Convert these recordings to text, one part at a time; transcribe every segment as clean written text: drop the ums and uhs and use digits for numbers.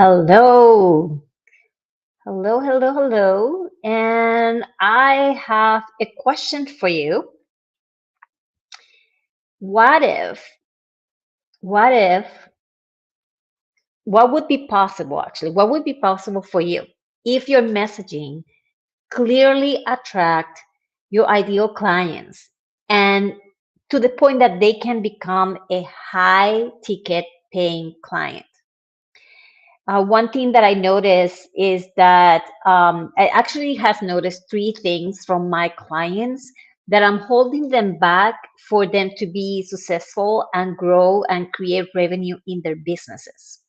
Hello, hello. And I have a question for you. What if, what if, what would be possible actually? What would be possible for you if your messaging clearly attract your ideal clients and to the point that they can become a high ticket paying client? One thing that I noticed is that I actually has noticed three things from my clients that I'm holding them back for them to be successful and grow and create revenue in their businesses.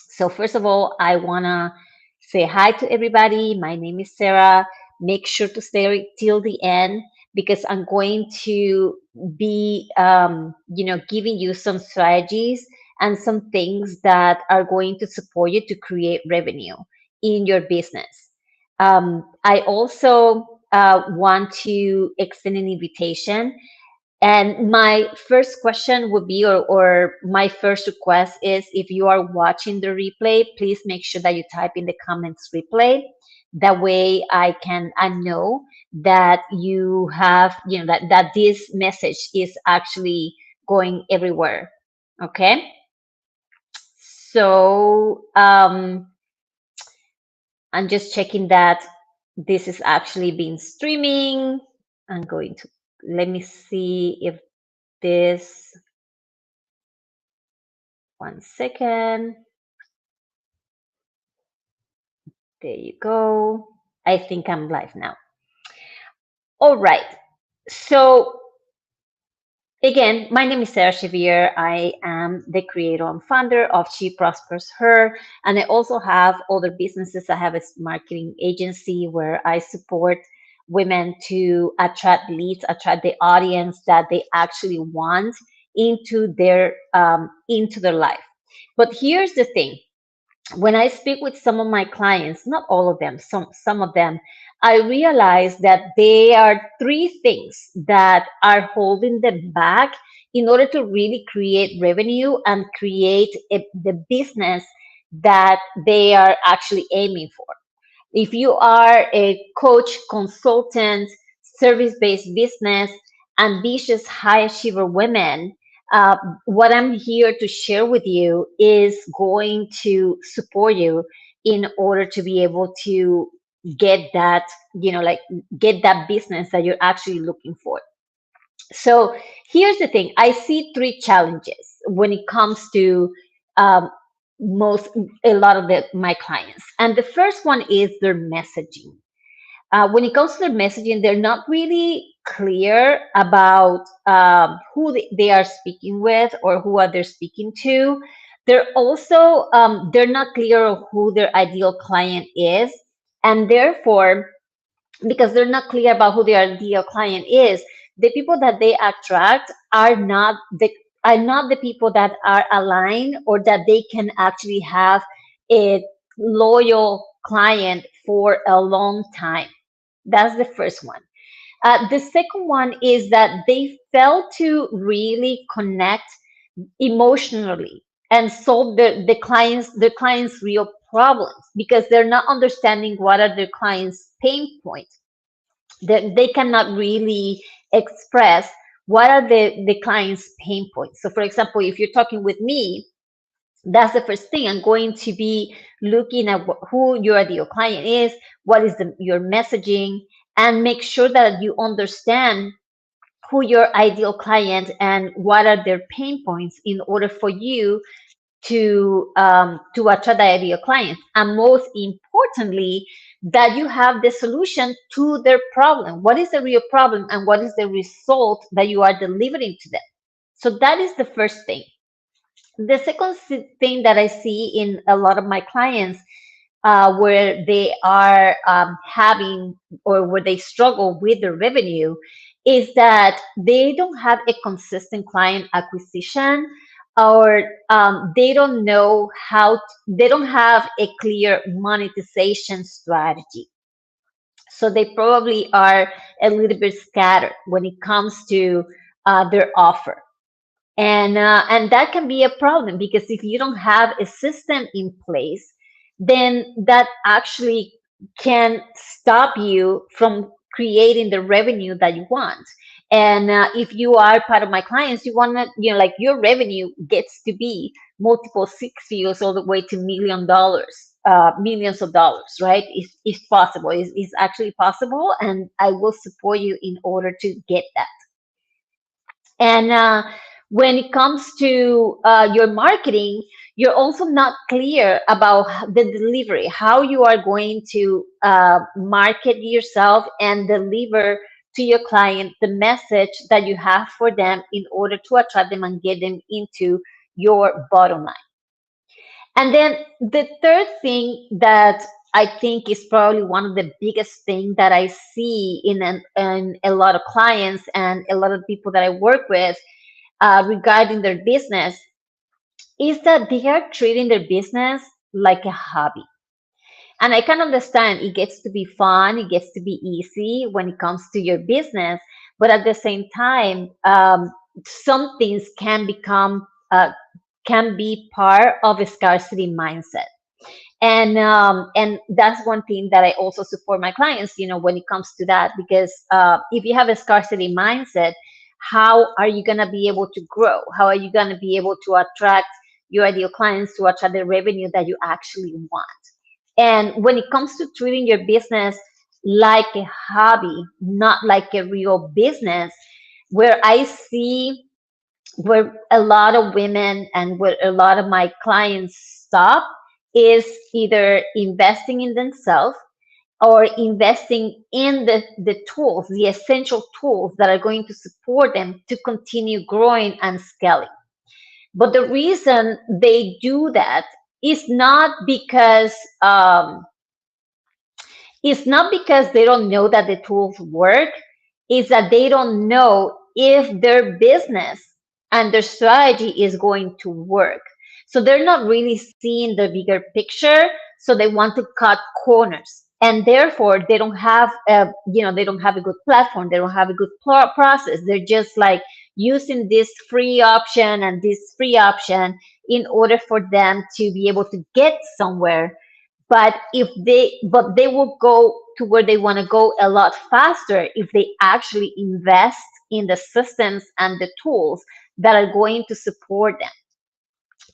So first of all, I wanna say hi to everybody. My name is Sarah. Make sure to stay till the end because I'm going to be, giving you some strategies and some things that are going to support you to create revenue in your business. I also want to extend an invitation and my first question would be, or my first request is if you are watching the replay, please make sure that you type in the comments replay. That way I know that you have, that this message is actually going everywhere. Okay. So I'm just checking that this is actually being streaming. I'm going to let me see if this. One second. There you go. I think I'm live now. All right. So again, my name is Sarah Chevier. I am the creator and founder of She Prospers Her. And I also have other businesses. I have a marketing agency where I support women to attract leads, attract the audience that they actually want into their life. But here's the thing. When I speak with some of my clients, not all of them, some of them, I realize that there are three things that are holding them back in order to really create revenue and create the business that they are actually aiming for. If you are a coach, consultant, service based business, ambitious, high achiever women, uh, what I'm here to share with you is going to support you in order to be able to get that, like get that business that you're actually looking for. So here's the thing. I see three challenges when it comes to um, most a lot of my clients, and the first one is their messaging. When it comes to their messaging, they're not really clear about who they are speaking with or who are they speaking to. They're also they're not clear of who their ideal client is, and therefore because they're not clear about who their ideal client is, the people that they attract are not the people that are aligned or that they can actually have a loyal client for a long time. That's the first one. The second one is that they fail to really connect emotionally and solve the client's real problems because they're not understanding what are their clients' pain points. That they cannot really express what are the client's pain points. So, for example, if you're talking with me, that's the first thing. I'm going to be looking at who your ideal client is, what is your messaging, and make sure that you understand who your ideal client and what are their pain points in order for you to attract the ideal client, and most importantly, that you have the solution to their problem. What is the real problem, and what is the result that you are delivering to them? So that is the first thing. The second thing that I see in a lot of my clients, where they are having or where they struggle with the revenue, is that they don't have a consistent client acquisition, or they don't know they don't have a clear monetization strategy. So they probably are a little bit scattered when it comes to their offer. And that can be a problem because if you don't have a system in place, then that actually can stop you from creating the revenue that you want. And if you are part of my clients, you want to, like your revenue gets to be multiple six figures all the way to $1 million, millions of dollars, right? It's possible. It's actually possible. And I will support you in order to get that. And when it comes to your marketing, you're also not clear about the delivery, how you are going to market yourself and deliver to your client the message that you have for them in order to attract them and get them into your bottom line. And then the third thing that I think is probably one of the biggest things that I see in a lot of clients and a lot of people that I work with regarding their business is that they are treating their business like a hobby. And I can understand it gets to be fun, it gets to be easy when it comes to your business, but at the same time, some things can be part of a scarcity mindset. And that's one thing that I also support my clients, when it comes to that, because if you have a scarcity mindset, how are you going to be able to grow? How are you going to be able to attract your ideal clients, to attract the revenue that you actually want? And when it comes to treating your business like a hobby, not like a real business, where I see where a lot of women and where a lot of my clients stop is either investing in themselves or investing in the tools, the essential tools that are going to support them to continue growing and scaling. But the reason they do that is not because it's not because they don't know that the tools work, it's that they don't know if their business and their strategy is going to work. So they're not really seeing the bigger picture. So they want to cut corners. And therefore, they don't have they don't have a good platform. They don't have a good process. They're just like using this free option and this free option in order for them to be able to get somewhere. But they will go to where they want to go a lot faster if they actually invest in the systems and the tools that are going to support them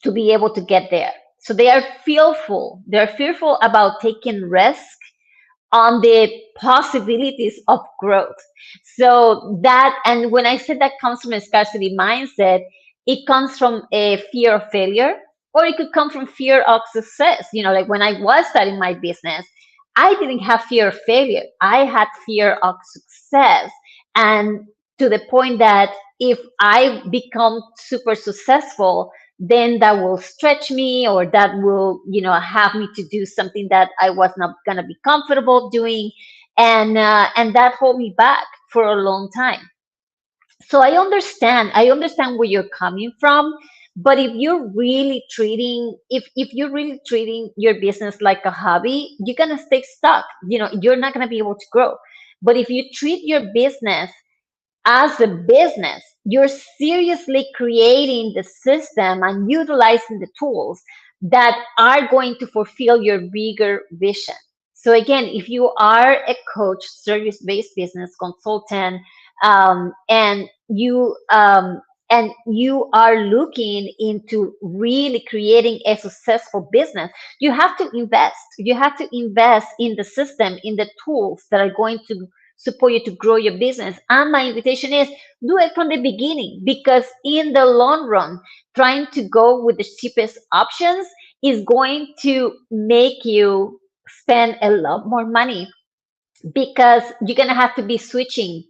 to be able to get there. So they are fearful. They're fearful about taking risk on the possibilities of growth. So that, and when I said that comes from a scarcity mindset, it comes from a fear of failure, or it could come from fear of success. Like when I was starting my business, I didn't have fear of failure. I had fear of success. And to the point that if I become super successful, then that will stretch me, or that will have me to do something that I was not going to be comfortable doing, and that hold me back for a long time. So I understand where you're coming from, but if you're really treating your business like a hobby, you're going to stay stuck. You're not going to be able to grow. But if you treat your business as a business, you're seriously creating the system and utilizing the tools that are going to fulfill your bigger vision. So again, if you are a coach, service-based business consultant, and you are looking into really creating a successful business, you have to invest. You have to invest in the system, in the tools that are going to support you to grow your business. And my invitation is, do it from the beginning, because in the long run, trying to go with the cheapest options is going to make you spend a lot more money, because you're going to have to be switching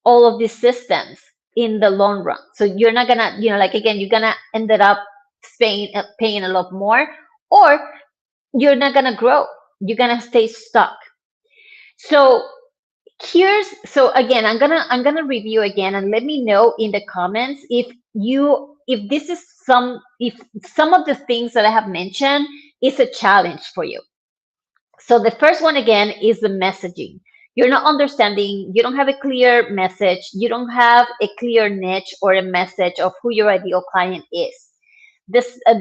all of these systems in the long run. So you're not going to, like, again, you're going to end up paying a lot more, or you're not going to grow. You're going to stay stuck. So so again, I'm gonna review again, and let me know in the comments if this is if some of the things that I have mentioned is a challenge for you. So the first one again is the messaging. You're not understanding, you don't have a clear message, you don't have a clear niche or a message of who your ideal client is. The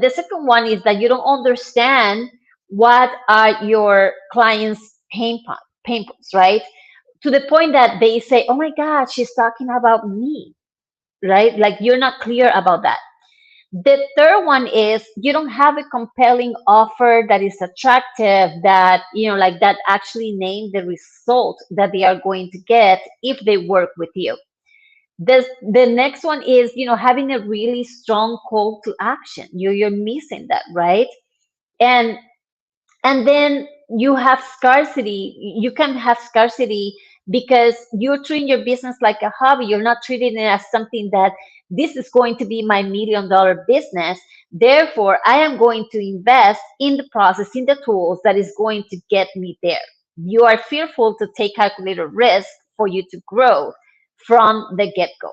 second one is that you don't understand what are your clients' pain points, right? To the point that they say, "Oh my God, she's talking about me," right? Like you're not clear about that. The third one is you don't have a compelling offer that is attractive, that, like that actually name the result that they are going to get if they work with you. The next one is, having a really strong call to action. You're missing that, right? And and then you have scarcity. You can have scarcity because you're treating your business like a hobby. You're not treating it as something that this is going to be my $1 million business. Therefore, I am going to invest in the process, in the tools that is going to get me there. You are fearful to take calculated risk for you to grow from the get-go.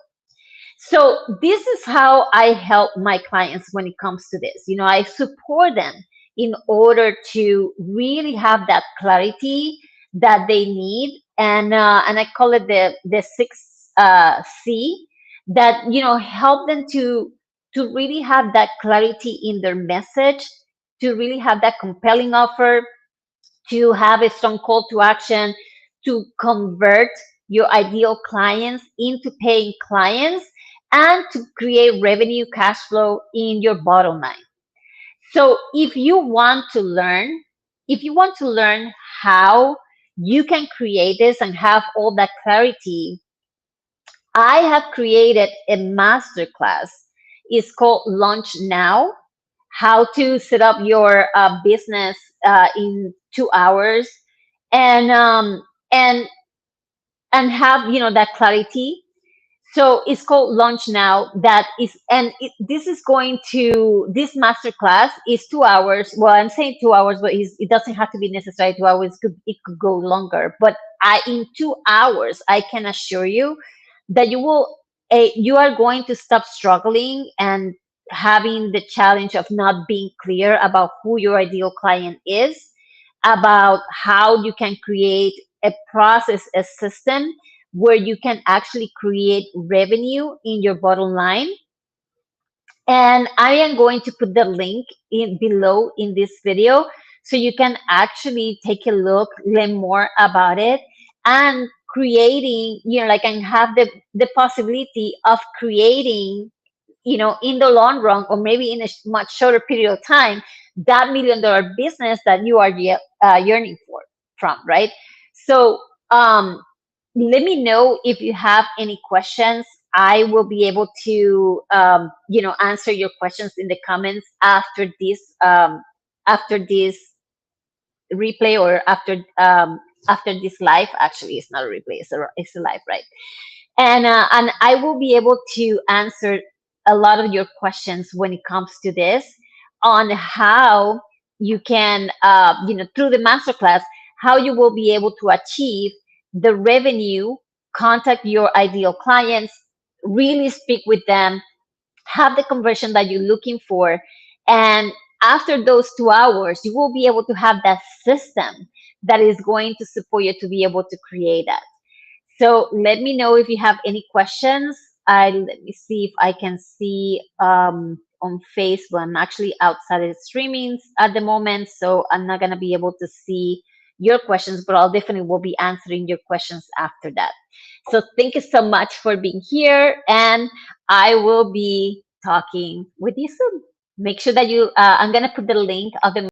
So this is how I help my clients when it comes to this. I support them in order to really have that clarity that they need, and I call it the six C, that help them to really have that clarity in their message, to really have that compelling offer, to have a strong call to action, to convert your ideal clients into paying clients, and to create revenue cash flow in your bottom line. So if you want to learn how you can create this and have all that clarity, I have created a masterclass. It's called Launch Now: How to Set Up Your Business in 2 hours, and um, and and have that clarity. So it's called Launch Now. That is, and this is going to this masterclass is 2 hours. Well, I'm saying 2 hours, but it doesn't have to be necessary 2 hours. It could go longer. But in 2 hours, I can assure you that you are going to stop struggling and having the challenge of not being clear about who your ideal client is, about how you can create a process, a system where you can actually create revenue in your bottom line. And I am going to put the link in below in this video so you can actually take a look, learn more about it, and creating, like, and have the possibility of creating, in the long run, or maybe in a much shorter period of time, that $1 million business that you are yearning from, right? So, let me know if you have any questions. I will be able to, answer your questions in the comments after this replay, or after this live. Actually, it's not a replay; it's a live, right? And I will be able to answer a lot of your questions when it comes to this, on how you can, through the masterclass, how you will be able to achieve the revenue, contact your ideal clients, really speak with them, have the conversion that you're looking for, and after those 2 hours, you will be able to have that system that is going to support you to be able to create that. So let me know if you have any questions. Let me see if I can see on Facebook. I'm actually outside of the streamings at the moment, so I'm not gonna be able to see your questions, but I'll definitely will be answering your questions after that. So thank you so much for being here, and I will be talking with you soon. Make sure that I'm gonna put the link of the